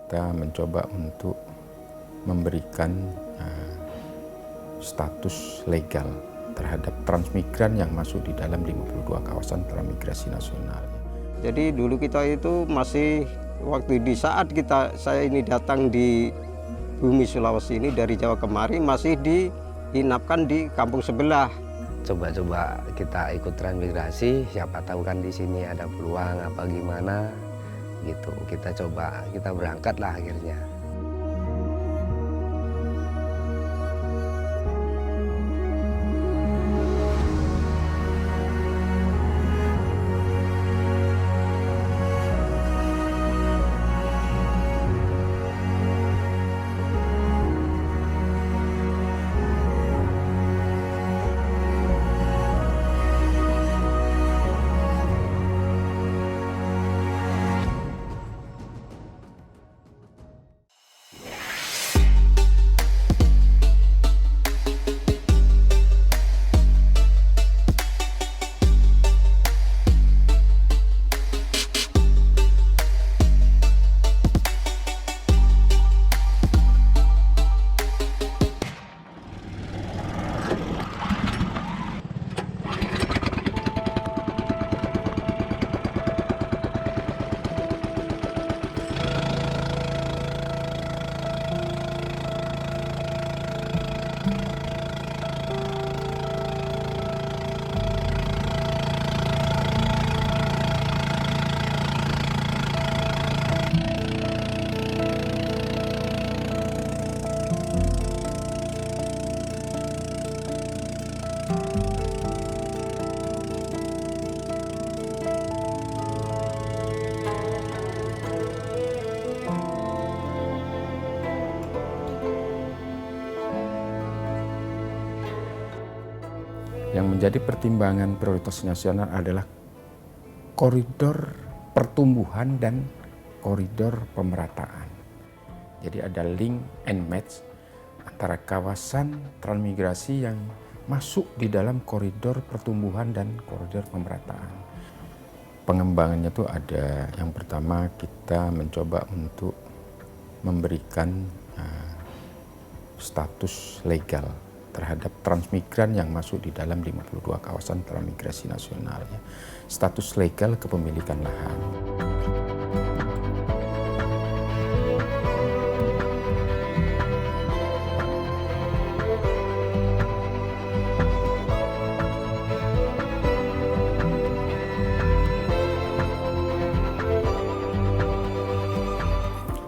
kita mencoba untuk memberikan status legal terhadap transmigran yang masuk di dalam 52 kawasan transmigrasi nasional. Jadi dulu kita itu masih waktu di saat saya ini datang di bumi Sulawesi ini dari Jawa kemari masih diinapkan di kampung sebelah. Coba-coba kita ikut transmigrasi, siapa tahu kan di sini ada peluang apa gimana gitu. Kita coba, kita berangkat lah akhirnya. Yang menjadi pertimbangan prioritas nasional adalah koridor pertumbuhan dan koridor pemerataan. Jadi ada link and match antara kawasan transmigrasi yang masuk di dalam koridor pertumbuhan dan koridor pemerataan. Pengembangannya itu ada, yang pertama kita mencoba untuk memberikan status legal terhadap transmigran yang masuk di dalam 52 kawasan transmigrasi nasional. Status legal kepemilikan lahan.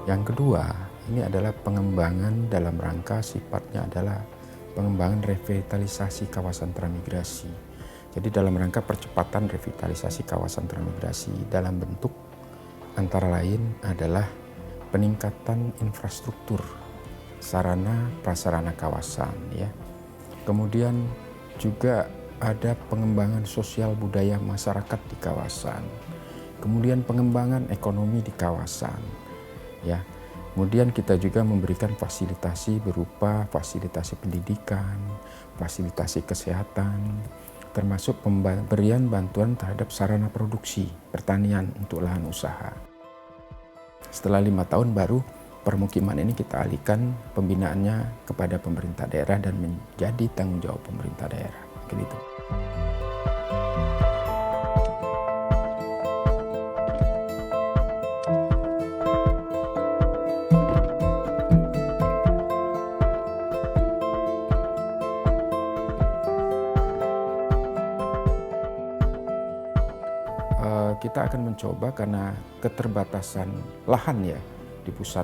Yang kedua, ini adalah pengembangan dalam rangka sifatnya adalah pengembangan revitalisasi kawasan transmigrasi. Jadi dalam rangka percepatan revitalisasi kawasan transmigrasi dalam bentuk antara lain adalah peningkatan infrastruktur, sarana prasarana kawasan, ya. Kemudian juga ada pengembangan sosial budaya masyarakat di kawasan. Kemudian pengembangan ekonomi di kawasan, ya. Kemudian kita juga memberikan fasilitasi berupa fasilitasi pendidikan, fasilitasi kesehatan, termasuk pemberian bantuan terhadap sarana produksi pertanian untuk lahan usaha. Setelah 5 tahun baru permukiman ini kita alihkan pembinaannya kepada pemerintah daerah dan menjadi tanggung jawab pemerintah daerah. Begitu. Kita akan mencoba karena keterbatasan lahan ya di pusat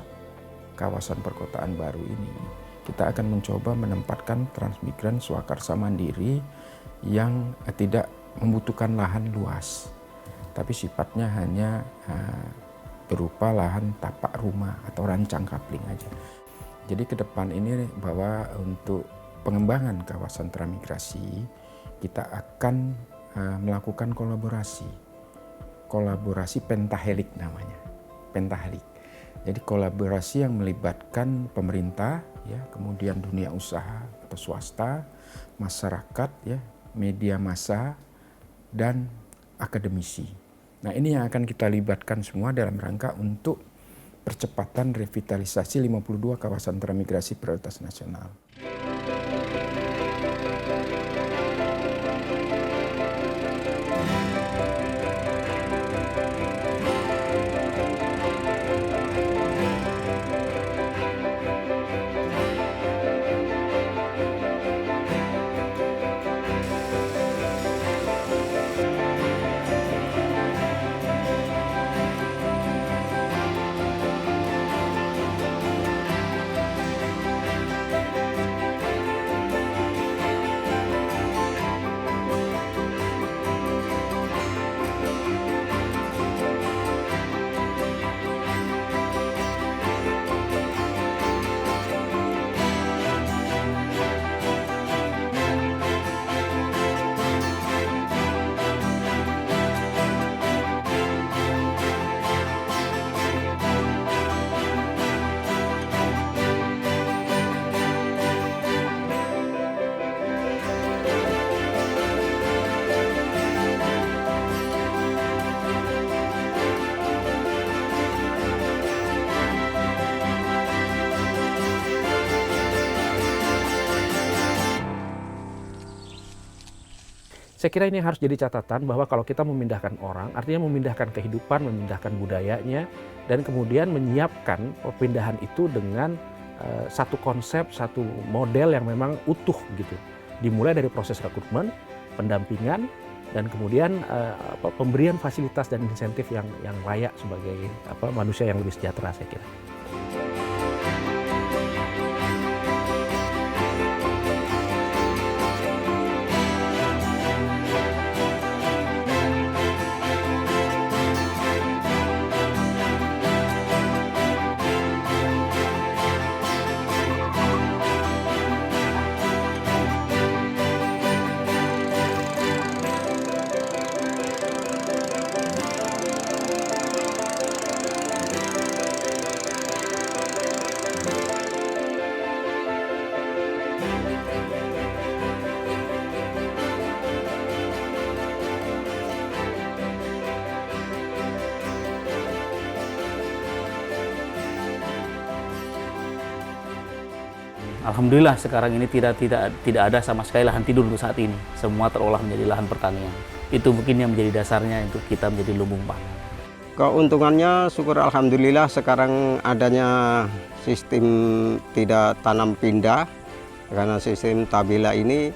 kawasan perkotaan baru ini. Kita akan mencoba menempatkan transmigran swakarsa mandiri yang tidak membutuhkan lahan luas, tapi sifatnya hanya berupa lahan tapak rumah atau rancang kapling aja. Jadi ke depan ini bahwa untuk pengembangan kawasan transmigrasi kita akan melakukan kolaborasi pentahelik namanya, pentahelik. Jadi kolaborasi yang melibatkan pemerintah, ya, kemudian dunia usaha atau swasta, masyarakat, ya, media massa, dan akademisi. Nah, ini yang akan kita libatkan semua dalam rangka untuk percepatan revitalisasi 52 kawasan transmigrasi prioritas nasional. Saya kira ini harus jadi catatan bahwa kalau kita memindahkan orang, artinya memindahkan kehidupan, memindahkan budayanya, dan kemudian menyiapkan perpindahan itu dengan satu konsep, satu model yang memang utuh gitu. Dimulai dari proses rekrutmen, pendampingan, dan kemudian pemberian fasilitas dan insentif yang layak sebagai manusia yang lebih sejahtera, saya kira. Alhamdulillah sekarang ini tidak ada sama sekali lahan tidur untuk saat ini. Semua terolah menjadi lahan pertanian. Itu mungkin yang menjadi dasarnya untuk kita menjadi lumbung pangan. Keuntungannya syukur alhamdulillah sekarang adanya sistem tidak tanam pindah, karena sistem tabela ini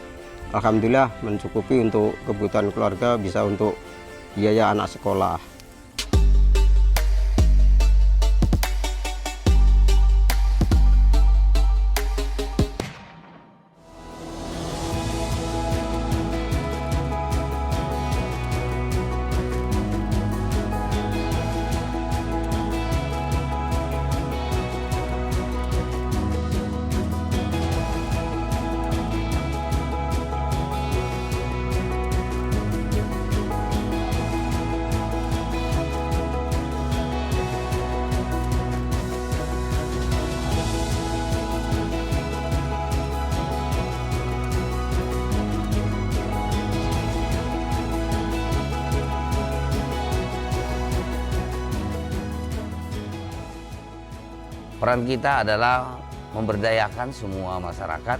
alhamdulillah mencukupi untuk kebutuhan keluarga, bisa untuk biaya anak sekolah. Peran kita adalah memberdayakan semua masyarakat,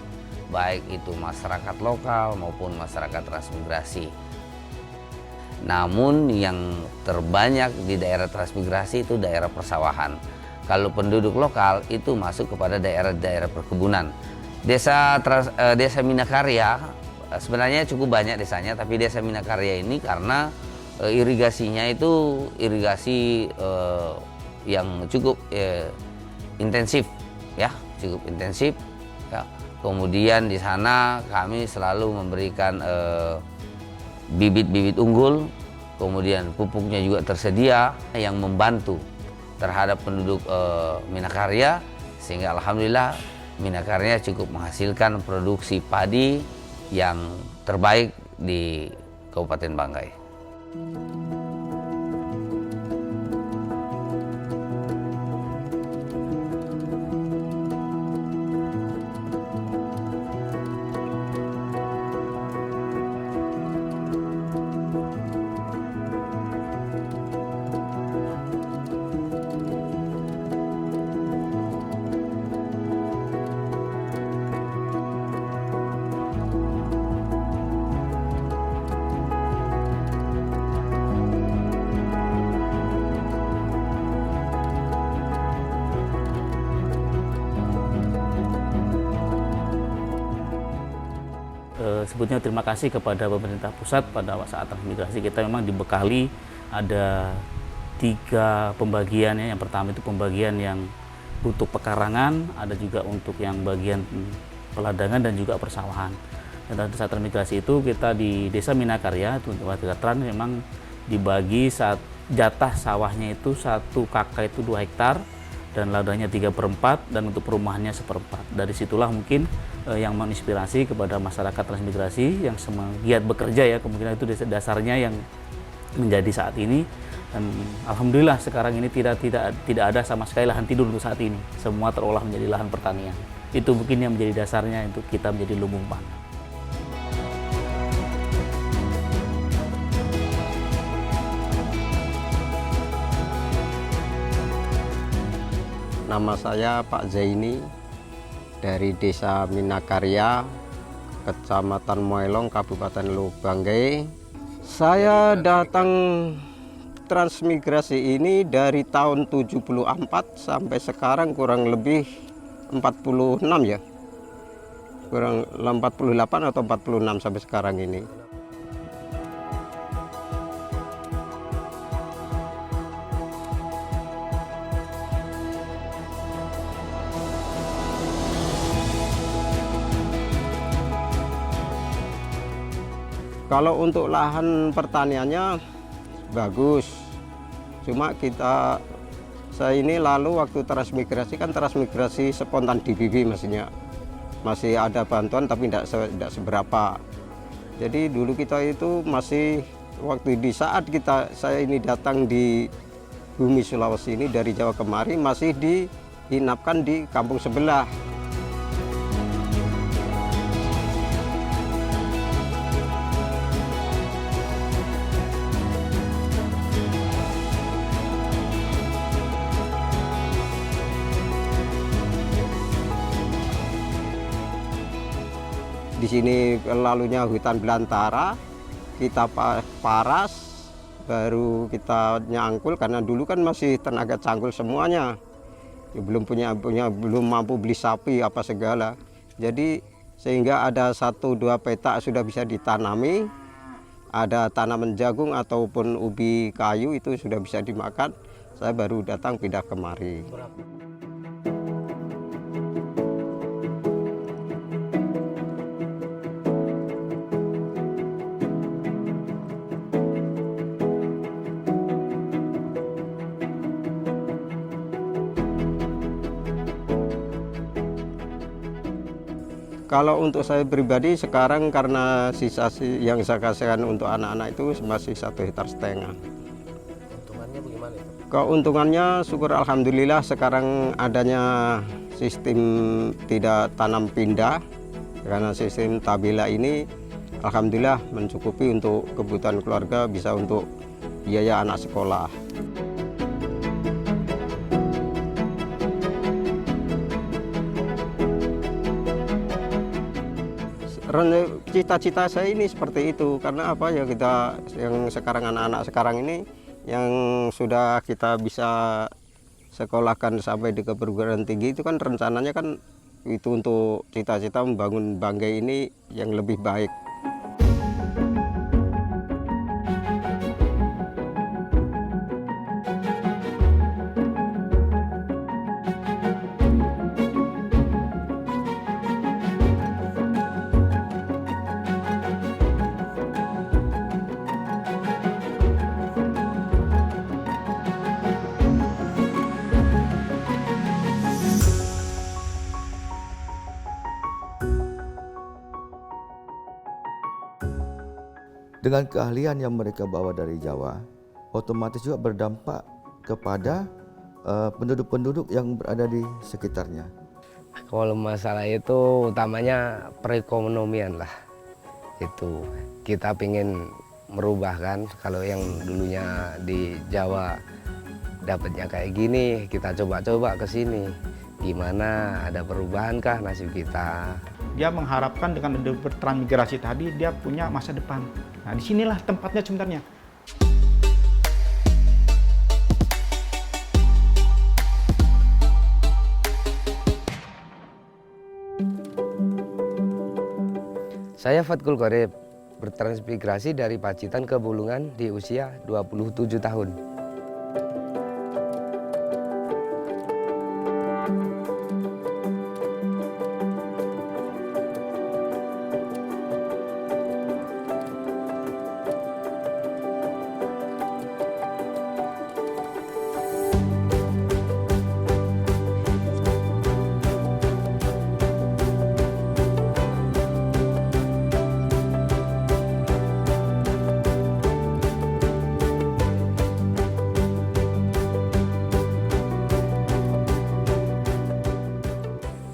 baik itu masyarakat lokal maupun masyarakat transmigrasi. Namun yang terbanyak di daerah transmigrasi itu daerah persawahan. Kalau penduduk lokal itu masuk kepada daerah-daerah perkebunan. Desa Minakarya sebenarnya cukup banyak desanya, tapi desa Minakarya ini karena irigasinya itu irigasi yang cukup intensif, ya, cukup intensif. Ya. Kemudian di sana kami selalu memberikan bibit-bibit unggul, kemudian pupuknya juga tersedia yang membantu terhadap penduduk Minakarya, sehingga alhamdulillah Minakarya cukup menghasilkan produksi padi yang terbaik di Kabupaten Banggai. sebutnya terima kasih kepada pemerintah pusat. Pada saat transmigrasi kita memang dibekali ada 3 pembagiannya. Yang pertama itu pembagian yang untuk pekarangan, ada juga untuk yang bagian peladangan dan juga persawahan. Dan pada saat transmigrasi itu kita di Desa Minakarya, itu untuk warga Tran memang dibagi saat jatah sawahnya itu 1 kakak itu 2 hektar dan ladangnya 3/4 dan untuk perumahannya 1/4. Dari situlah mungkin yang menginspirasi kepada masyarakat transmigrasi yang giat bekerja ya, kemungkinan itu dasarnya yang menjadi saat ini. Dan alhamdulillah sekarang ini tidak ada sama sekali lahan tidur untuk saat ini. Semua terolah menjadi lahan pertanian. Itu mungkin yang menjadi dasarnya untuk kita menjadi lumbung pangan. Nama saya Pak Zaini dari Desa Minakarya, Kecamatan Moelong, Kabupaten Lubanggai. Saya datang transmigrasi ini dari tahun 74 sampai sekarang kurang lebih 46 ya. Kurang 48 atau 46 sampai sekarang ini. Kalau untuk lahan pertaniannya bagus, cuma saya ini lalu waktu transmigrasi kan transmigrasi spontan DBB maksudnya, masih ada bantuan tapi tidak seberapa. Jadi dulu kita itu masih waktu di saat saya ini datang di bumi Sulawesi ini dari Jawa kemari masih diinapkan di kampung sebelah. Di sini lalunya hutan belantara, kita paras, baru kita nyangkul karena dulu kan masih tenaga cangkul semuanya, ya, belum mampu beli sapi apa segala. Jadi sehingga ada 1-2 petak sudah bisa ditanami, ada tanaman jagung ataupun ubi kayu itu sudah bisa dimakan. Saya baru datang pindah kemari. Kalau untuk saya pribadi sekarang karena sisa yang saya kasihkan untuk anak-anak itu masih 1,5 hektar. Keuntungannya bagaimana itu? Keuntungannya syukur alhamdulillah sekarang adanya sistem tidak tanam pindah, karena sistem tabela ini alhamdulillah mencukupi untuk kebutuhan keluarga, bisa untuk biaya anak sekolah. Cita-cita saya ini seperti itu, karena apa ya, kita yang sekarang anak-anak sekarang ini yang sudah kita bisa sekolahkan sampai di perguruan tinggi itu kan rencananya kan itu untuk cita-cita membangun Banggai ini yang lebih baik. Dengan keahlian yang mereka bawa dari Jawa, otomatis juga berdampak kepada penduduk-penduduk yang berada di sekitarnya. Kalau masalah itu utamanya perekonomian lah. Itu kita ingin merubah kan, kalau yang dulunya di Jawa dapatnya kayak gini, kita coba-coba ke sini. Gimana, ada perubahan kah nasib kita? Dia mengharapkan dengan bertransmigrasi tadi dia punya masa depan. Nah, disinilah tempatnya sebenarnya. Saya Fatkul Qorib, bertransmigrasi dari Pacitan ke Bulungan di usia 27 tahun.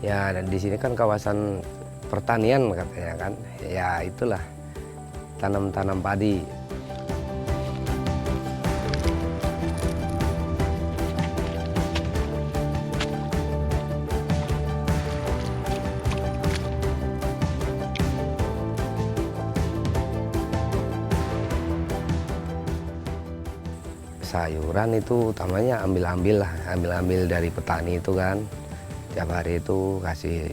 Ya, dan di sini kan kawasan pertanian katanya kan. Ya, itulah tanam-tanam padi. Sayuran itu utamanya ambil-ambil lah, ambil-ambil dari petani itu kan. Tiap hari itu kasih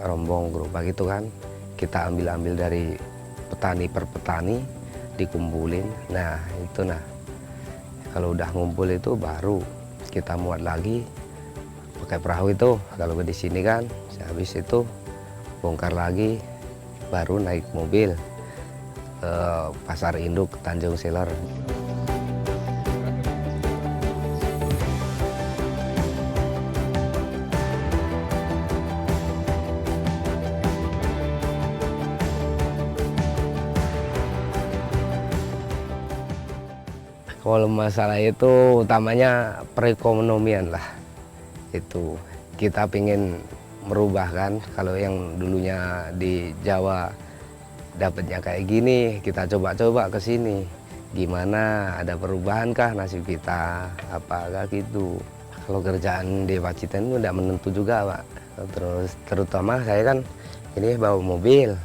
rombong gerobak gitu kan, kita ambil-ambil dari petani per petani, dikumpulin. Nah itu kalau udah ngumpul itu baru kita muat lagi pakai perahu itu. Kalau di sini kan habis itu bongkar lagi, baru naik mobil ke pasar induk Tanjung Seler. Kalau masalah itu utamanya perekonomian lah. Itu kita ingin merubah kan, kalau yang dulunya di Jawa dapatnya kayak gini, kita coba-coba ke sini. Gimana, ada perubahan kah nasib kita, apakah gitu. Kalau kerjaan di Pacitan itu tidak menentu juga Pak. Terus terutama saya kan ini bawa mobil.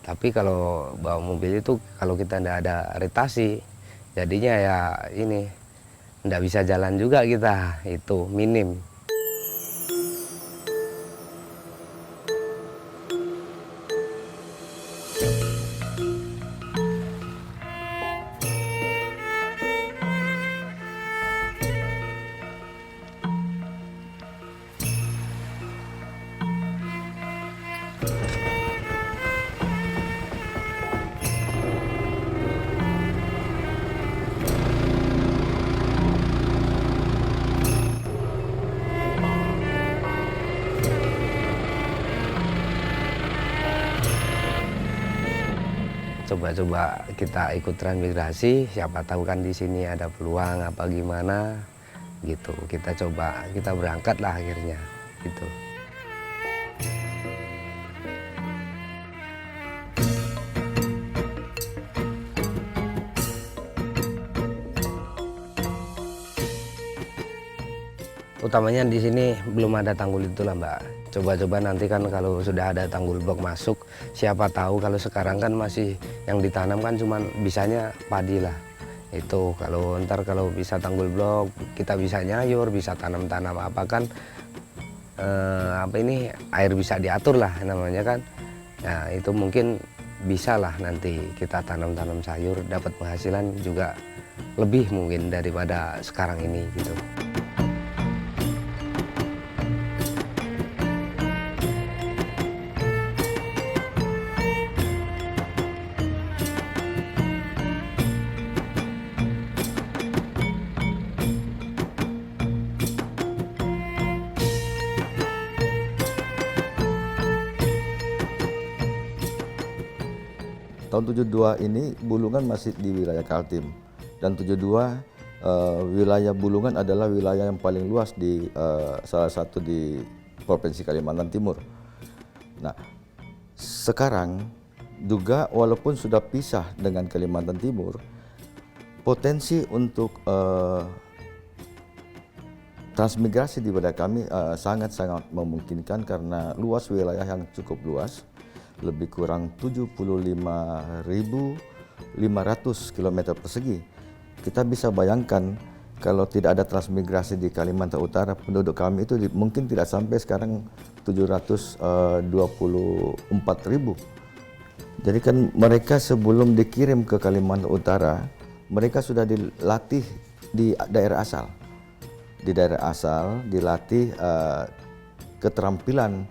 Tapi kalau bawa mobil itu kalau kita tidak ada retasi, jadinya ya ini nggak bisa jalan juga kita, itu minim. Coba-coba kita ikut transmigrasi, siapa tahu kan di sini ada peluang apa gimana gitu. Kita coba, kita berangkat lah akhirnya gitu. Utamanya di sini belum ada tanggul itu lah Mbak. Coba-coba nanti kan kalau sudah ada tanggul blok masuk, siapa tahu. Kalau sekarang kan masih yang ditanam kan cuma bisanya padi lah. Itu kalau ntar kalau bisa tanggul blok, kita bisa nyayur, bisa tanam-tanam apa kan, apa ini air bisa diatur lah namanya kan. Nah itu mungkin bisa lah nanti kita tanam-tanam sayur, dapat penghasilan juga lebih mungkin daripada sekarang ini gitu. Tahun 72 ini Bulungan masih di wilayah Kaltim, dan 72 wilayah Bulungan adalah wilayah yang paling luas di salah satu di Provinsi Kalimantan Timur. Nah, sekarang juga walaupun sudah pisah dengan Kalimantan Timur, potensi untuk transmigrasi di wilayah kami sangat-sangat memungkinkan karena luas wilayah yang cukup luas. Lebih kurang 75.500 km persegi. Kita bisa bayangkan kalau tidak ada transmigrasi di Kalimantan Utara, penduduk kami itu mungkin tidak sampai sekarang 724.000. Jadi kan mereka sebelum dikirim ke Kalimantan Utara, mereka sudah dilatih di daerah asal. Di daerah asal dilatih keterampilan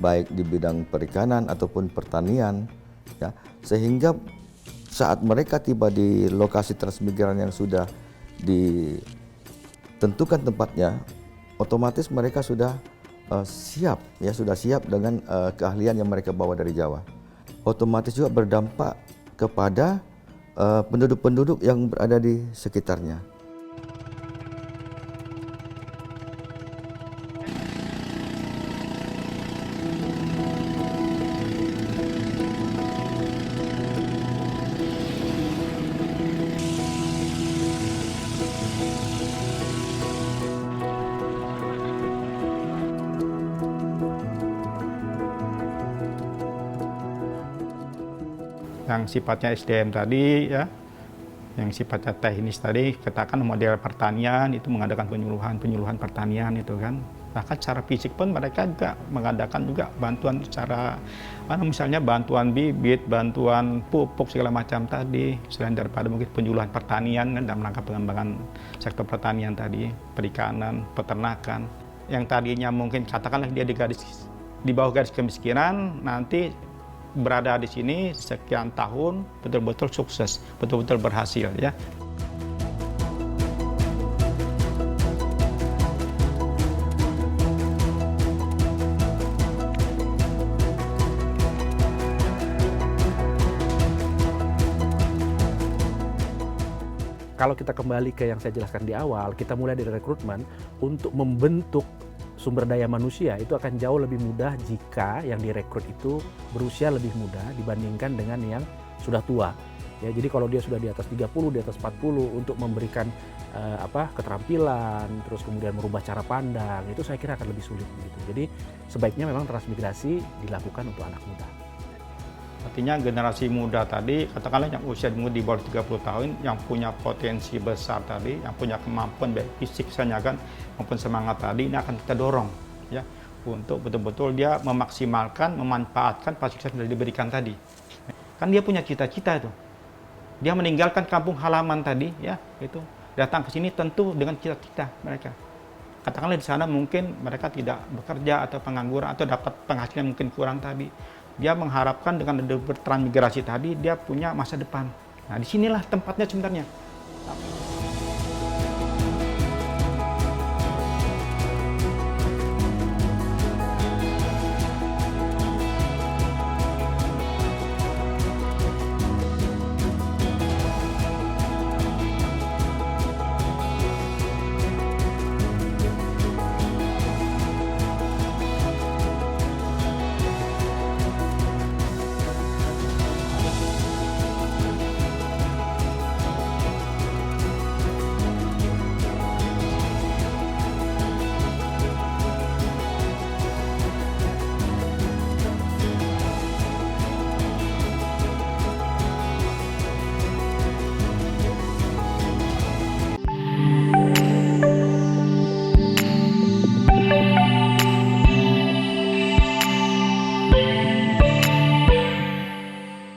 baik di bidang perikanan ataupun pertanian, ya, sehingga saat mereka tiba di lokasi transmigran yang sudah ditentukan tempatnya, otomatis mereka sudah siap, ya, sudah siap dengan keahlian yang mereka bawa dari Jawa. Otomatis juga berdampak kepada penduduk-penduduk yang berada di sekitarnya. Yang sifatnya SDM tadi, ya, yang sifatnya teknis tadi, katakan model pertanian itu mengadakan penyuluhan pertanian itu kan. Bahkan secara fisik pun mereka juga mengadakan juga bantuan secara misalnya bantuan bibit, bantuan pupuk segala macam tadi, selain daripada mungkin penyuluhan pertanian kan dalam rangka pengembangan sektor pertanian tadi, perikanan, peternakan. Yang tadinya mungkin katakanlah dia di bawah garis kemiskinan, nanti berada di sini sekian tahun betul-betul sukses, betul-betul berhasil, ya. Kalau kita kembali ke yang saya jelaskan di awal, kita mulai dari rekrutmen untuk membentuk sumber daya manusia itu akan jauh lebih mudah jika yang direkrut itu berusia lebih muda dibandingkan dengan yang sudah tua. Ya, jadi kalau dia sudah di atas 30, di atas 40 untuk memberikan keterampilan, terus kemudian merubah cara pandang, itu saya kira akan lebih sulit begitu. Jadi sebaiknya memang transmigrasi dilakukan untuk anak muda. Artinya generasi muda tadi, katakanlah yang usia di bawah 30 tahun, yang punya potensi besar tadi, yang punya kemampuan baik fisik misalnya kan, maupun semangat tadi, ini akan kita dorong, ya, untuk betul-betul dia memaksimalkan, memanfaatkan fasilitas yang sudah diberikan tadi. Kan dia punya cita-cita itu. Dia meninggalkan kampung halaman tadi, ya, itu datang ke sini tentu dengan cita-cita mereka. Katakanlah di sana mungkin mereka tidak bekerja atau pengangguran atau dapat penghasilan mungkin kurang tadi. Dia mengharapkan dengan bertransmigrasi tadi dia punya masa depan. Nah, disinilah tempatnya sebenarnya.